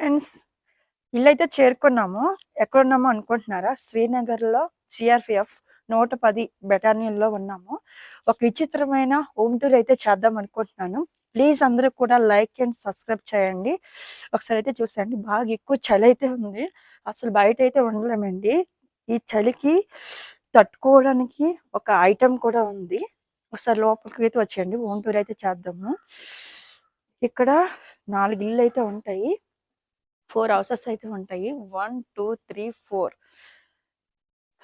Friends, ఇల్లైతే చేరుకున్నాము. ఎక్కడున్నామో అనుకుంటున్నారా? శ్రీనగర్‌లో సీఆర్‌పీఎఫ్ 110 బెటాలియన్‌లో ఉన్నాము. ఒక విచిత్రమైన హోమ్ టూర్ అయితే చేద్దాం అనుకుంటున్నాను. ప్లీజ్ అందరూ కూడా లైక్ అండ్ సబ్స్క్రైబ్ చేయండి. ఒకసారి అయితే చూసేయండి. బాగా ఎక్కువ చలి అయితే ఉంది. అసలు బయటైతే ఉండలేమండి. ఈ చలికి తట్టుకోవడానికి ఒక ఐటెమ్ కూడా ఉంది. ఒకసారి లోపలికి అయితే వచ్చేయండి. హోమ్ టూర్ అయితే చేద్దాము. ఇక్కడ 4 ఇళ్ళైతే ఉంటాయి. 4 హౌసెస్ అయితే ఉంటాయి. 1, 2, 3, 4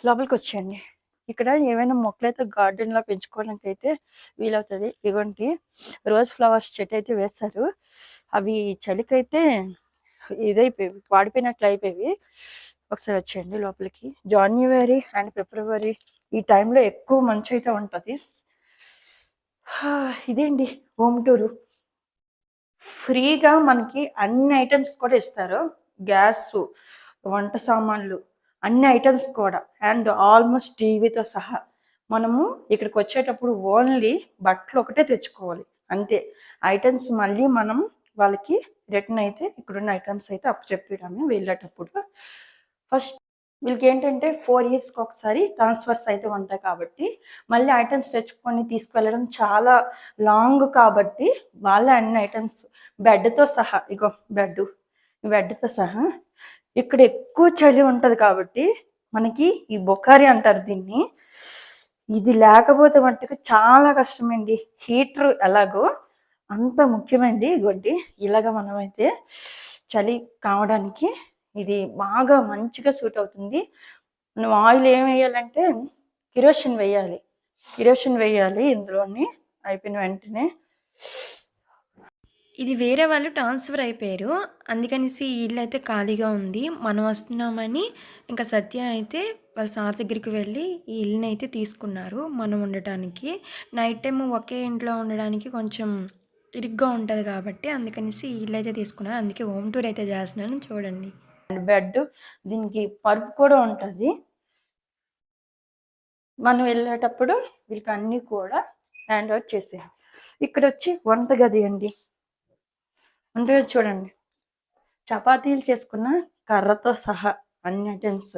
లోపలికొచ్చేయండి. ఇక్కడ ఏవైనా మొక్కలైతే గార్డెన్‌లో పెంచుకోవడానికైతే వీలవుతది. ఇగోండి రోజ్ ఫ్లవర్స్ చెట్టయితే వేశారు. అవి చలికైతే ఇదైపోయేవి, వాడిపోయినట్లు అయిపోయేవి. ఒకసారి వచ్చేయండి లోపలికి. జాన్యువరి అండ్ ఫిబ్రవరి ఈ టైంలో ఎక్కువ మంచయితే ఉంటది. ఇదేండి హోమ్ టూరు. ఫ్రీగా మనకి అన్ని ఐటెమ్స్ కూడా ఇస్తారు. గ్యాసు, వంట సామాన్లు, అన్ని ఐటెమ్స్ కూడా అండ్ ఆల్మోస్ట్ టీవీతో సహా. మనము ఇక్కడికి వచ్చేటప్పుడు ఓన్లీ బట్టలు ఒకటే తెచ్చుకోవాలి అంతే. ఐటెమ్స్ మళ్ళీ మనం వాళ్ళకి రిటర్న్ అయితే ఇక్కడున్న ఐటమ్స్ అయితే అప్పచెప్పడమే వెళ్ళేటప్పుడు. ఫస్ట్ వీళ్ళకి ఏంటంటే 4 ఇయర్స్కి ఒకసారి ట్రాన్స్ఫర్స్ అయితే ఉంటాయి కాబట్టి మళ్ళీ ఐటమ్స్ తెచ్చుకొని తీసుకువెళ్ళడం చాలా లాంగ్ కాబట్టి వాళ్ళే అన్ని ఐటమ్స్ బెడ్‌తో సహా, ఇగో బెడ్‌తో సహా. ఇక్కడ ఎక్కువ చలి ఉంటది కాబట్టి మనకి ఈ బొకారి అంటారు దీన్ని. ఇది లేకపోతే మట్టుకు చాలా కష్టమండి. హీటర్ ఎలాగో అంత ముఖ్యమైనది. ఇగోండి ఇలాగ మనమైతే చలి కావడానికి ఇది బాగా మంచిగా సూట్ అవుతుంది. నువ్వు ఆయిల్ ఏం వేయాలంటే కిరోసిన్ వేయాలి ఇందులోని. అయిపోయిన వెంటనే ఇది వేరే వాళ్ళు ట్రాన్స్ఫర్ అయిపోయారు. అందుకనేసి ఈ ఇల్లు అయితే ఖాళీగా ఉంది. మనం వస్తున్నామని ఇంకా సత్య అయితే వాళ్ళ సార్ దగ్గరికి వెళ్ళి ఈ ఇల్లుని అయితే తీసుకున్నారు మనం ఉండటానికి. నైట్ టైం ఒకే ఇంట్లో ఉండడానికి కొంచెం ఇరుగ్గా ఉంటుంది కాబట్టి అందుకనేసి ఈ ఇల్లు అయితే తీసుకున్నారు. అందుకే హోమ్ టూర్ అయితే చేస్తున్నాను, చూడండి. బెడ్, దీనికి పరుపు కూడా ఉంటుంది. మనం వెళ్ళేటప్పుడు వీళ్ళకి అన్నీ కూడా హ్యాండ్ ఓవర్ చేసేయాలి. ఇక్కడ వచ్చి వంటగది అండి. వంటగది చూడండి, చపాతీలు చేసుకున్న కర్రతో సహా అన్ని ఐటమ్స్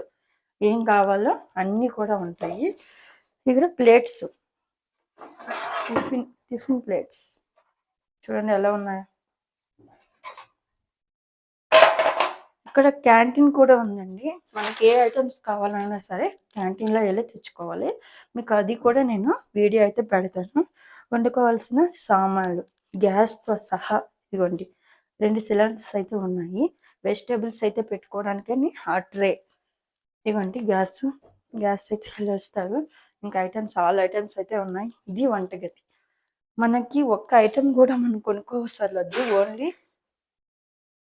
ఏం కావాలో అన్నీ కూడా ఉంటాయి. ఇక్కడ ప్లేట్స్, టిఫిన్ ప్లేట్స్ చూడండి ఎలా ఉన్నాయో. ఇక్కడ క్యాంటీన్ కూడా ఉందండి. మనకి ఏ ఐటమ్స్ కావాలన్నా సరే క్యాంటీన్లో వెళ్ళి తెచ్చుకోవాలి. మీకు అది కూడా నేను వీడియో అయితే పెడతాను. వండుకోవాల్సిన సామాన్లు గ్యాస్తో సహా ఇవ్వండి. 2 సిలిండర్స్ అయితే ఉన్నాయి. వెజిటేబుల్స్ అయితే పెట్టుకోవడానికని ఆ ట్రే ఇవ్వండి. గ్యాస్ అయితే వెళ్ళొస్తారు. ఇంకా ఐటమ్స్ ఆల్ ఐటమ్స్ అయితే ఉన్నాయి. ఇది వంటగది. మనకి ఒక్క ఐటమ్ కూడా మనం కొనుక్కోవసరలేదు. ఓన్లీ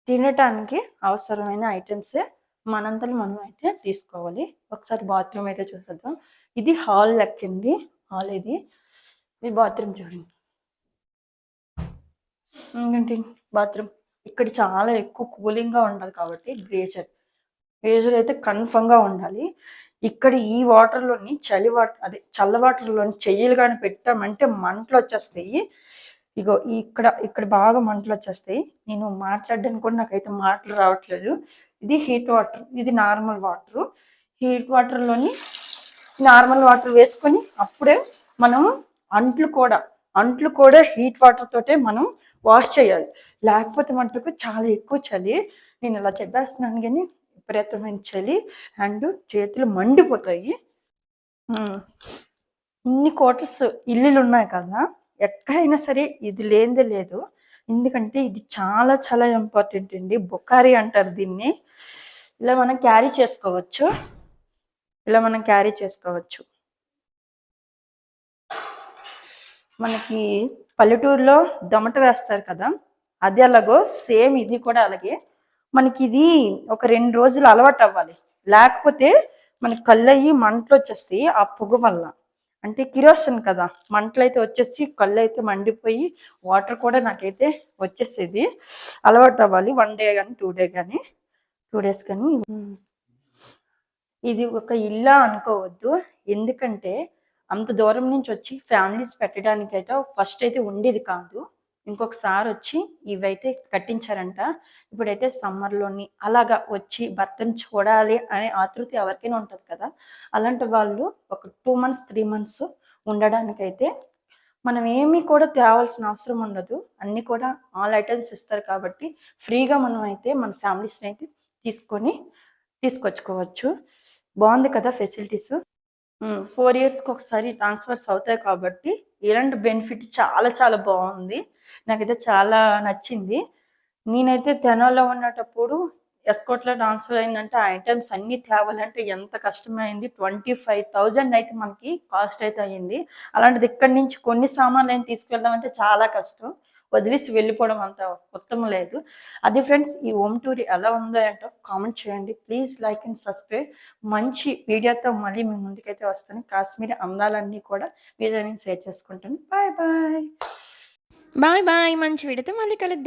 తినటానికి అవసరమైన ఐటమ్సే మనంతలో మనం అయితే తీసుకోవాలి. ఒకసారి బాత్రూమ్ అయితే చూసేద్దాం. ఇది హాల్ లెక్కండి. హాల్ ఇది బాత్రూమ్ చూడండి. ఏంటి బాత్రూమ్ ఇక్కడ చాలా ఎక్కువ కూలింగ్గా ఉండాలి కాబట్టి గ్రేజర్ అయితే కన్ఫర్మ్గా ఉండాలి. ఇక్కడ ఈ వాటర్లోని చల్ల వాటర్లోని చెయ్యలు కానీ పెట్టామంటే మంటలు వచ్చేస్తాయి. ఇగో ఇక్కడ బాగా మంటలు వచ్చేస్తాయి. నేను మాట్లాడడానికి కూడా నాకైతే మాటలు రావట్లేదు. ఇది హీట్ వాటర్, ఇది నార్మల్ వాటరు. హీట్ వాటర్లోని నార్మల్ వాటర్ వేసుకొని అప్పుడే మనం అంట్లు కూడా హీట్ వాటర్ తోటే మనం వాష్ చేయాలి. లేకపోతే మటుకు చాలా ఎక్కువ చలి. నేను ఇలా చెప్పేస్తున్నాను కానీ విపరీతమైన చలి అండ్ చేతులు మండిపోతాయి. ఇన్ని క్వార్టర్స్ ఇల్లులు ఉన్నాయి కదా, ఎక్కడైనా సరే ఇది లేనిదే లేదు. ఎందుకంటే ఇది చాలా చాలా ఇంపార్టెంట్ అండి. బొకారి అంటారు దీన్ని. ఇలా మనం క్యారీ చేసుకోవచ్చు. మనకి పల్లెటూరులో దమట వేస్తారు కదా, అది అలాగో సేమ్ ఇది కూడా అలాగే. మనకి ఇది ఒక 2 రోజులు అలవాటు అవ్వాలి. లేకపోతే మనకి కళ్ళయ్యి మంటలు వచ్చేస్తాయి ఆ పొగ వల్ల. అంటే కిరోసిన్ కదా, మంటలు అయితే వచ్చేసి కళ్ళు అయితే మండిపోయి వాటర్ కూడా నాకైతే వచ్చేసేది. అలవాటు అవ్వాలి 1 డే కానీ 2 డే కానీ 2 డేస్ కానీ. ఇది ఒక ఇల్లా అనుకోవద్దు. ఎందుకంటే అంత దూరం నుంచి వచ్చి ఫ్యామిలీస్ పెట్టడానికైతే ఫస్ట్ అయితే ఉండేది కాదు. ఇంకొకసారి వచ్చి ఇవైతే కట్టించారంట. ఇప్పుడైతే సమ్మర్‌లోని అలాగా వచ్చి భర్తని చూడాలి అనే ఆతృత ఎవరికైనా ఉంటది కదా! అలాంటి వాళ్ళు ఒక 2 మంత్స్, 3 మంత్స్ ఉండడానికైతే మనం ఏమి కూడా తేవాల్సిన అవసరం ఉండదు. అన్నీ కూడా ఆల్ ఐటెమ్స్ ఇస్తారు కాబట్టి ఫ్రీగా మనం అయితే మన ఫ్యామిలీస్‌నైతే తీసుకొని తీసుకొచ్చుకోవచ్చు. బావుంది కదా ఫెసిలిటీసు. 4 ఇయర్స్‌కి ఒకసారి ట్రాన్స్‌ఫర్స్ అవుతాయి కాబట్టి ఇలాంటి బెనిఫిట్ చాలా చాలా బావుంది. నాకైతే చాలా నచ్చింది. నేనైతే తెనాలిలో ఉన్నటప్పుడు ఎస్కార్ట్‌లో ట్రాన్స్‌ఫర్ అయిందంటే ఆ ఐటెమ్స్ అన్నీ తేవాలంటే ఎంత కష్టమైంది. 25,000 అయితే మనకి కాస్ట్ అయితే అయింది. అలాంటిది ఇక్కడి నుంచి కొన్ని సామాన్లైనా తీసుకెళ్ళడం అంటే చాలా కష్టం. వదిలేసి వెళ్ళిపోవడం అంత ఉత్తమం లేదు. అది ఫ్రెండ్స్ ఈ హోమ్ టూర్ ఎలా ఉందో ఏంటో కామెంట్ చేయండి. Please like and subscribe. మంచి వీడియోతో మళ్ళీ మీ ముందుకైతే వస్తాను. కాశ్మీరీ అందాలన్నీ కూడా మీతో నేను షేర్ చేసుకుంటాను. Bye bye. Bye bye. మంచి వీడియోతో మళ్ళీ కలుద్దాం.